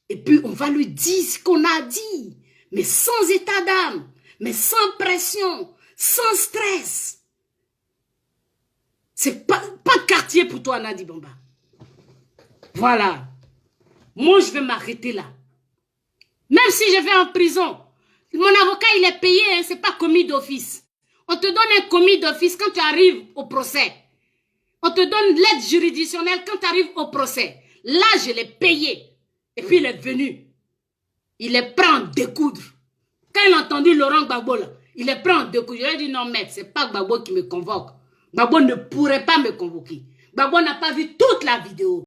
et puis on va lui dire ce qu'on a dit. Mais sans état d'âme, mais sans pression, sans stress. C'est pas quartier pour toi, Nadi Bamba. Voilà. Moi, je vais m'arrêter là. Même si je vais en prison, mon avocat, il est payé, hein, c'est pas commis d'office. On te donne un commis d'office quand tu arrives au procès. On te donne l'aide juridictionnelle quand tu arrives au procès. Là, je l'ai payé. Et puis, il est venu. Il est prêt à en découdre. Quand il a entendu Laurent Gbagbo, là, il est prêt à en découdre. Je lui ai dit, non, maître, c'est pas Gbagbo qui me convoque. Gbagbo ne pourrait pas me convoquer. Gbagbo n'a pas vu toute la vidéo.